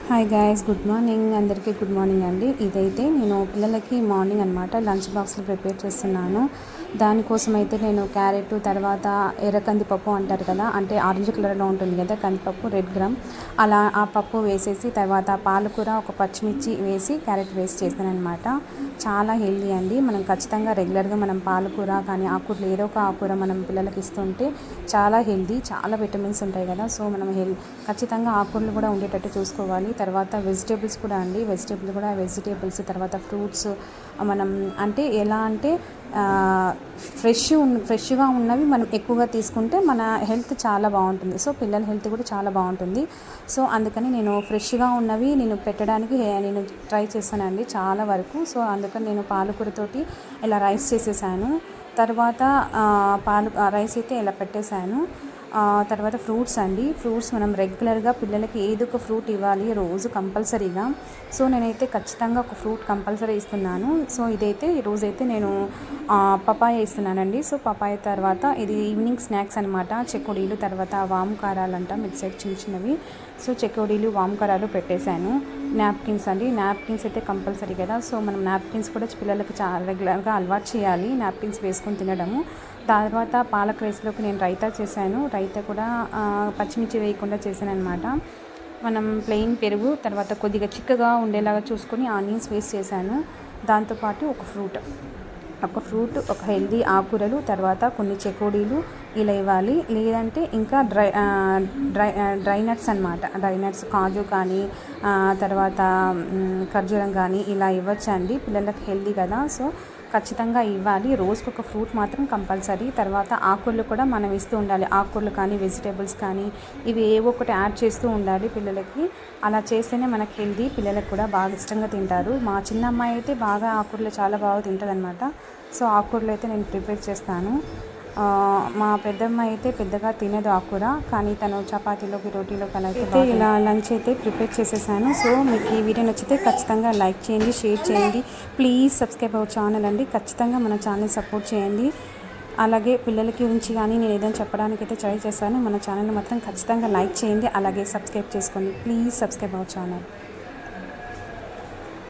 Hi guys, good morning. అందరికీ good morning అండి. ఇదైతే నేను పిల్లలకి మార్నింగ్ అనమాట లంచ్ బాక్స్లో ప్రిపేర్ చేస్తున్నాను. దానికోసం అయితే నేను క్యారెట్, తర్వాత ఎర్ర కందిపప్పు అంటారు కదా, అంటే ఆరెంజ్ కలర్లో ఉంటుంది కదా కందిపప్పు, రెడ్ గ్రామ్, అలా ఆ పప్పు వేసేసి తర్వాత పాలకూర, ఒక పచ్చిమిర్చి వేసి క్యారెట్ వేసి చేస్తాను అనమాట. చాలా హెల్దీ అండి. మనం ఖచ్చితంగా రెగ్యులర్గా మనం పాలకూర కానీ ఆకుకూరలు ఏదో ఒక ఆకుకూర మనం పిల్లలకి ఇస్తుంటే చాలా హెల్దీ, చాలా విటమిన్స్ ఉంటాయి కదా. సో మనం ఖచ్చితంగా ఆకుకూరలు కూడా ఉండేటట్టు చూసుకోవాలి. తర్వాత వెజిటేబుల్స్ కూడా అండి, వెజిటేబుల్స్ తర్వాత ఫ్రూట్స్ మనం అంటే ఎలా అంటే ఫ్రెష్గా ఉన్నవి మనం ఎక్కువగా తీసుకుంటే మన హెల్త్ చాలా బాగుంటుంది. సో పిల్లల హెల్త్ కూడా చాలా బాగుంటుంది. సో అందుకని నేను ఫ్రెష్గా ఉన్నవి నేను పెట్టడానికి నేను ట్రై చేశానండి చాలా వరకు. సో అందుకని నేను పాలకూరతోటి ఇలా రైస్ చేసేసాను. తర్వాత రైస్ అయితే ఇలా పెట్టేశాను. తర్వాత ఫ్రూట్స్ అండి. ఫ్రూట్స్ మనం రెగ్యులర్గా పిల్లలకి ఏదో ఒక ఫ్రూట్ ఇవ్వాలి రోజు కంపల్సరీగా. సో నేనైతే ఖచ్చితంగా ఒక ఫ్రూట్ కంపల్సరీ ఇస్తున్నాను. సో ఇదైతే ఈరోజైతే నేను పపాయ ఇస్తున్నానండి. సో పపాయ తర్వాత ఇది ఈవినింగ్ స్నాక్స్ అనమాట. చెకోడీలు, తర్వాత వాము కారాలు అంటాం ఇటు సైడ్ చిన్న చిన్నవి. సో చెకోడీలు, వాము కారాలు పెట్టేశాను. నాప్కిన్స్ అండి, నాప్కిన్స్ అయితే కంపల్సరీ కదా. సో మనం నాప్కిన్స్ కూడా పిల్లలకి చాలా రెగ్యులర్గా అలవాటు చేయాలి, నాప్కిన్స్ వేసుకొని తినడము. తర్వాత పాలక్ రైస్లోకి నేను రైతా చేశాను. రైతా కూడా పచ్చిమిర్చి వేయకుండా చేశాను అనమాట. మనం ప్లెయిన్ పెరుగు, తర్వాత కొద్దిగా చిక్కగా ఉండేలాగా చూసుకొని ఆనియన్స్ వేస్ట్ చేశాను. దాంతోపాటు ఒక ఫ్రూట్, ఒక హెల్దీ ఆకుకూరలు, తర్వాత కొన్ని చెకోడీలు ఇలా ఇవ్వాలి. లేదంటే ఇంకా డ్రై నట్స్ అనమాట. డ్రై నట్స్ కాజు కానీ తర్వాత ఖర్జూరం కానీ ఇలా ఇవ్వచ్చండి. పిల్లలకి హెల్దీ కదా. సో ఖచ్చితంగా ఇవ్వాలి. రోజుకి ఒక ఫ్రూట్ మాత్రం కంపల్సరీ. తర్వాత ఆకుకూరలు కూడా మనం ఇస్తూ ఉండాలి. ఆకుకూరలు కానీ వెజిటేబుల్స్ కానీ ఇవి ఏవో ఒకటి యాడ్ చేస్తూ ఉండాలి పిల్లలకి. అలా చేస్తేనే మనకి హెల్దీ, పిల్లలకు కూడా బాగా ఇష్టంగా తింటారు. మా చిన్న అమ్మాయి అయితే బాగా ఆకుకూరలు చాలా బాగా తింటుంది అనమాట. సో ఆకుకూరలు అయితే నేను ప్రిపేర్ చేస్తాను. మా పెద్దమ్మాయి అయితే పెద్దగా తినదు ఆకుకూర, కానీ తను చపాతీలోకి, రోటీలోకి అలా అయితే ఇలా లంచ్ అయితే ప్రిపేర్ చేసేసాను. సో మీకు ఈ వీడియో నచ్చితే ఖచ్చితంగా లైక్ చేయండి, షేర్ చేయండి, ప్లీజ్ సబ్స్క్రైబ్ అవర్ ఛానల్ అండి. ఖచ్చితంగా మన ఛానల్ సపోర్ట్ చేయండి. అలాగే పిల్లల గురించి కానీ నేను ఏదైనా చెప్పడానికి అయితే ట్రై చేస్తాను. మన ఛానల్ మాత్రం ఖచ్చితంగా లైక్ చేయండి, అలాగే సబ్స్క్రైబ్ చేసుకోండి. Please subscribe our channel.